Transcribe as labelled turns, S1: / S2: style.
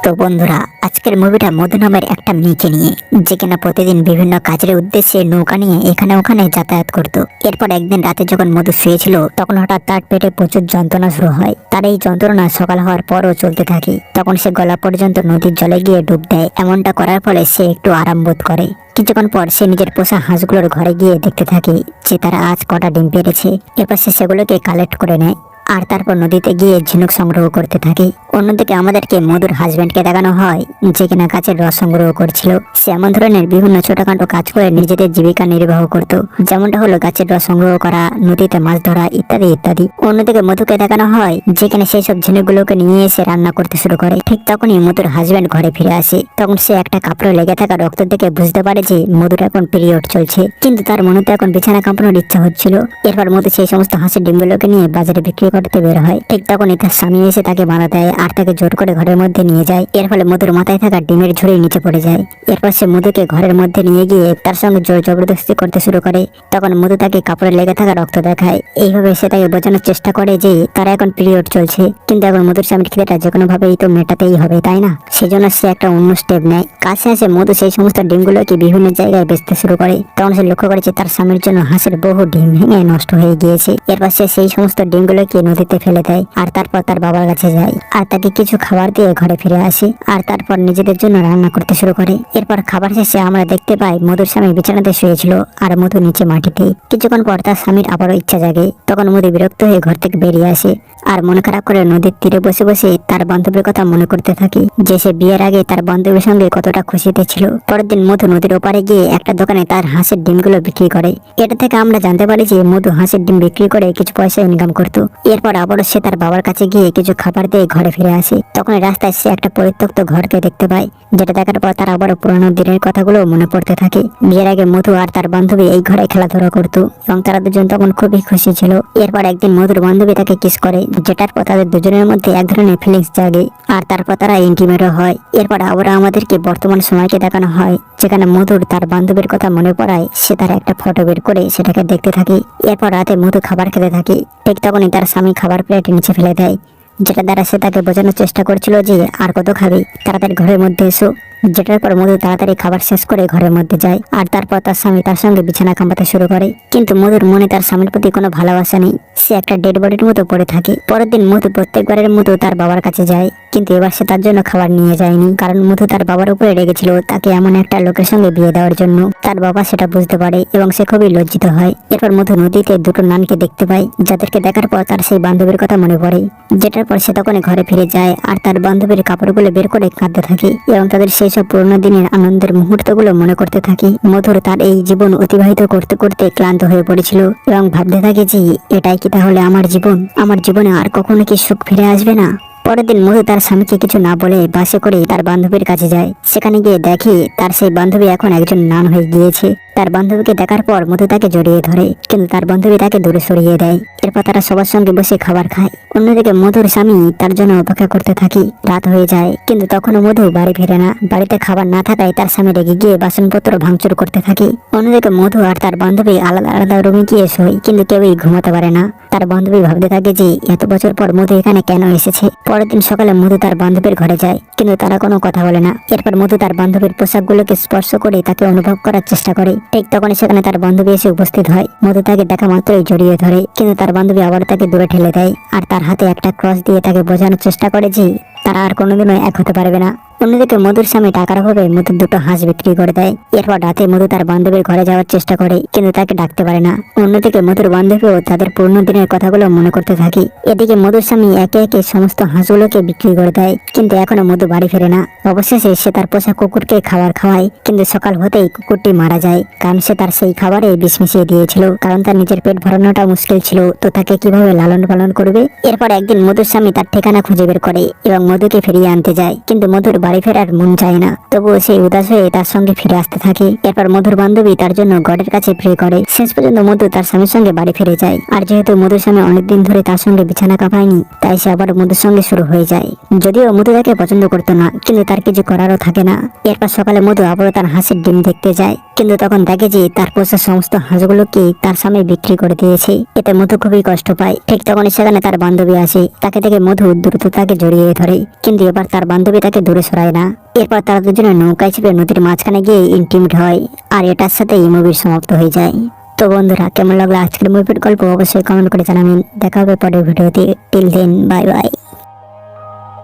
S1: তো বন্ধুরা, আজকের মুভিটা মধু নামের একটা মেয়েকে নিয়ে, যে কিনা প্রতিদিন বিভিন্ন কাজের উদ্দেশ্যে নৌকা নিয়ে এখানে ওখানে যাতায়াত করত। এরপর একদিন রাতে যখন মধু শুয়েছিল, তখন হঠাৎ তার পেটে প্রচুর যন্ত্রণা শুরু হয়। তার এই যন্ত্রণা সকাল হওয়ার পরও চলতে থাকে। তখন সে গলা পর্যন্ত নদীর জলে গিয়ে ডুব দেয়। এমনটা করার ফলে সে একটু আরাম বোধ করে। কিছুক্ষণ পর সে নিজের পোষা হাঁসগুলোর ঘরে গিয়ে দেখতে থাকে যে তারা আজ কটা ডিম পেড়েছে। এরপর সে সেগুলোকে কালেক্ট করে নেয় আর তারপর নদীতে গিয়ে ঝিনুক সংগ্রহ করতে থাকে। অন্যদিকে আমাদেরকে মধুর হাজবেন্ডকে দেখানো হয় যে কিনা গাছের রস সংগ্রহ করছিল। সে এমন ধরনের বিভিন্ন ছোটখাটো কাজ করে নিজেদের জীবিকা নির্বাহ করত, যেমনটা হলো গাছের রস সংগ্রহ করা, নদীতে মাছ ধরা ইত্যাদি ইত্যাদি। অন্যদিকে মধুকে দেখানো হয় যেখানে সেই সব ঝিনুকগুলোকে নিয়ে এসে রান্না করতে শুরু করে। ঠিক তখনই মধুর হাজবেন্ড ঘরে ফিরে আসে। তখন সে একটা কাপড়ে লেগে থাকা রক্ত দেখে বুঝতে পারে যে মধুর এখন পিরিয়ড চলছে, কিন্তু তার মনে তো এখন বিছানা কাঁপানোর ইচ্ছা হচ্ছিল। এরপর মধু সেই সমস্ত হাঁসের ডিমগুলোকে নিয়ে বাজারে বিক্রি করতে বের হয়। ঠিক তখনই তার স্বামী এসে তাকে বাধা দেয় আর তাকে জোর করে ঘরের মধ্যে নিয়ে যায়। এর ফলে মধুর মাথায় থাকা ডিমের ঝুড়ি নিচে পড়ে যায়। এরপর সে মধুকে ঘরের মধ্যে নিয়ে গিয়ে তার সঙ্গে জোর জবরদস্তি করতে শুরু করে। তখন মধু তাকে কাপড়ে লেগে থাকা রক্ত দেখায়। এইভাবে সে তাকে বোঝানোর চেষ্টা করে যে তার এখন পিরিয়ড চলছে, কিন্তু এখন মধুর স্বামীর খিদেটা যে কোনো ভাবেই তো মেটাতেই হবে, তাই না? সেজন্য সে একটা অন্য স্টেপ নেয়। কাছে আসে মধু সেই সমস্ত ডিমগুলোকে বিভিন্ন জায়গায় বেচতে শুরু করে। তখন সে লক্ষ্য করেছে তার স্বামীর জন্য হাঁসের বহু ডিম ভেঙে নষ্ট হয়ে গিয়েছে। এরপর সে সেই সমস্ত ডিমগুলোকে নদীতে ফেলে দেয় আর তারপর তার বাবার কাছে যায় আর তাকে কিছু খাবার দিয়ে ঘরে ফিরে আসে আর তারপর নিজেদের জন্য রান্না করতে শুরু করে। এরপর খাবার শেষে আমরা দেখতে পাই মধুর স্বামী বিছানাতে শুয়েছিল আর মধু নিচে মাটিতে। কিছুক্ষণ পর তার স্বামীর আবারও ইচ্ছা জাগে। তখন মধু বিরক্ত হয়ে ঘর থেকে বেরিয়ে আসে আর মন খারাপ করে নদীর তীরে বসে বসে তার বান্ধবীর কথা মনে করতে থাকে, যে সে বিয়ের আগে তার বান্ধবীর সঙ্গে কতটা খুশিতে ছিল। পরের দিন মধু নদীর ওপারে গিয়ে একটা দোকানে তার হাঁসের ডিমগুলো বিক্রি করে। এটা থেকে আমরা জানতে পারি যে মধু হাঁসের ডিম বিক্রি করে কিছু পয়সা ইনকাম করতো। এরপর আবারও সে তার বাবার কাছে গিয়ে কিছু খাবার দিয়ে ঘরে ফিরে আসে। তখন রাস্তায় সে একটা পরিত্যক্ত ঘরকে দেখতে পায়, যেটা দেখার পর তার আবারও পুরোনো দিনের কথাগুলো মনে পড়তে থাকে। বিয়ের আগে মধু আর তার বান্ধবী এই ঘরে খেলাধুলা করতো এবং তারা দুজন তখন খুবই খুশি ছিল। এরপর একদিন মধুর বান্ধবী তাকে কিস করে, যেটার পর তাদের দুজনের মধ্যে এক ধরনের ফিলিংস জাগে আর তারপর তারা ইন্টিমেটও হয়। এরপর আবারও আমাদেরকে বর্তমান সময়কে দেখানো হয়, যেখানে মধুর তার বান্ধবীর কথা মনে পড়ায় সে তার একটা ফটো বের করে সেটাকে দেখতে থাকে। এরপর রাতে মধু খাবার খেতে থাকে। ঠিক তখনই তার স্বামী খাবার প্লেট নিচে ফেলে দেয়, যেটা দ্বারা সে তাকে বোঝানোর চেষ্টা করছিল যে আর কত খাবি, তাড়াতাড়ি ঘরের মধ্যে এসো। যেটার পর মধু তাড়াতাড়ি খাবার শেষ করে ঘরের মধ্যে যায় আর তারপর তার স্বামী তার সঙ্গে বিছানা কাঁপাতে শুরু করে। কিন্তু মধুর মনে তার স্বামীর প্রতি কোনো ভালোবাসা নেই, সে একটা ডেড বডির মতো পড়ে থাকে। পরের দিন মধু প্রত্যেকবারের মতো তার বাবার কাছে যায়, কিন্তু এবার সে তার জন্য খাবার নিয়ে যায়নি, কারণ মধু তার বাবার উপরে রেগেছিল তাকে এমন একটা লোকের সঙ্গে বিয়ে দেওয়ার জন্য। তার বাবা সেটা বুঝতে পারে এবং সে খুবই লজ্জিত হয়। এরপর মধু নদীতে দুটো নানকে দেখতে পায়, যাদেরকে দেখার পর তার সেই বান্ধবীর কথা মনে পড়ে। যেটার পর সে তখন ঘরে ফিরে যায় আর তার বান্ধবীর কাপড়গুলো বের করে কাঁদতে থাকে এবং তাদের সেই সব পুরোনো দিনের আনন্দের মুহূর্তগুলো মনে করতে থাকে। মধুর তার এই জীবন অতিবাহিত করতে করতে ক্লান্ত হয়ে পড়েছিল এবং ভাবতে থাকে যে এটাই কি তাহলে আমার জীবন? আমার জীবনে আর কখনো কি সুখ ফিরে আসবে না? পরের দিন মধু তার স্বামীকে কিছু না বলে বাসে করে তার বান্ধবীর কাছে যায়। সেখানে গিয়ে দেখে তার সেই বান্ধবী এখন একজন নান হয়ে গিয়েছে। তার বান্ধবীকে দেখার পর মধু তাকে জড়িয়ে ধরে, কিন্তু তার বান্ধবী তাকে দূরে সরিয়ে দেয়। এরপর তারা সবার সঙ্গে বসে খাবার খায়। অন্যদিকে মধুর স্বামী তার জন্য অপেক্ষা করতে থাকে। রাত হয়ে যায়, কিন্তু তখনও মধু বাড়ি ফিরে না। বাড়িতে খাবার না থাকায় তার স্বামী রেগে গিয়ে বাসনপত্র ভাঙচুর করতে থাকে। অন্যদিকে মধু আর তার বান্ধবী আলাদা আলাদা রুমে গিয়ে শোয়, কিন্তু কেউই ঘুমাতে পারে না। তার বান্ধবী ভাবতে থাকে যে এত বছর পর মধু এখানে কেন এসেছে। পরের দিন সকালে মধু তার বান্ধবীর ঘরে যায়, কিন্তু তারা কোনো কথা বলে না। এরপর মধু তার বান্ধবীর পোশাকগুলোকে স্পর্শ করে তাকে অনুভব করার চেষ্টা করে। ঠিক তখনই সেখানে তার বান্ধবী এসে উপস্থিত হয়। মধু তাকে দেখা মাত্রই জড়িয়ে ধরে, কিন্তু তার বান্ধবী আবার তাকে দূরে ঠেলে দেয় আর তার হাতে একটা ক্রস দিয়ে তাকে বোঝানোর চেষ্টা করে যে তারা আর কোনোদিনও এক হতে পারবে না। অন্যদিকে মধুর স্বামী টাকার অভাবে মধুর দুটো হাঁস বিক্রি করে দেয়। এরপর রাতে মধু তার বান্ধবীর ঘরে যাওয়ার চেষ্টা করে, কিন্তু তাকে ডাকতে পারে না। অন্যদিকে মধুর বান্ধবীও তাদের পুরনো দিনের কথাগুলো মনে করতে থাকে। এদিকে মধুর স্বামী একে একে সমস্ত হাঁসগুলোকে বিক্রি করে দেয়, কিন্তু এখনো মধু বাড়ি ফেরে না। অবশেষে সে তার পোষা কুকুরকে খাবার খাওয়ায়, কিন্তু সকাল হতেই কুকুরটি মারা যায়, কারণ সে তার সেই খাবারে বিষ মিশিয়ে দিয়েছিল। কারণ তার নিজের পেট ভরানোটা মুশকিল ছিল, তো তাকে কিভাবে লালন পালন করবে। এরপর একদিন মধুর স্বামী তার ঠিকানা খুঁজে বের করে এবং মধুকে ফিরিয়ে আনতে যায়, কিন্তু মধুর বাড়ি ফেরার মন চায় না। তবুও সে উদাস হয়ে তার সঙ্গে ফিরে আসতে থাকে। এরপর মধুর বান্ধবী তার জন্য গডের কাছে প্রে করে। শেষ পর্যন্ত মধু তার স্বামীর সঙ্গে বাড়ি ফিরে যায়। আর যেহেতু মধুর স্বামী অনেকদিন ধরে তার সঙ্গে বিছানা কাঁপায়নি, তাই সে আবার মধুর সঙ্গে শুরু হয়ে যায়। যদিও মধু তাকে পছন্দ করতো না, কিন্তু তার কিছু করারও থাকে না। এরপর সকালে মধু আবারও তার হাঁসের ডিম দেখতে যায়, কিন্তু তখন দেখে যে তার পোষা সমস্ত হাঁসগুলোকে তার স্বামী বিক্রি করে দিয়েছে। এতে মধু খুবই কষ্ট পায়। ঠিক তখনই সেখানে তার বান্ধবী আসে। তাকে দেখে মধু দ্রুত তাকে জড়িয়ে ধরে, কিন্তু এবার তার বান্ধবী তাকে দূরে সরায়। পারে না। এরপর তারা দুজনে নৌকায় চেপে নদীর মাঝখানে গিয়ে ইন্টিমেট হয়, আর এটার সাথে এই মুভির সমাপ্ত হয়ে যায়। তো বন্ধুরা, কেমন লাগলো আজকের মুভির গল্প অবশ্যই কমেন্ট করে জানাবেন। দেখা হবে পরের ভিডিওতে। Till then, bye by.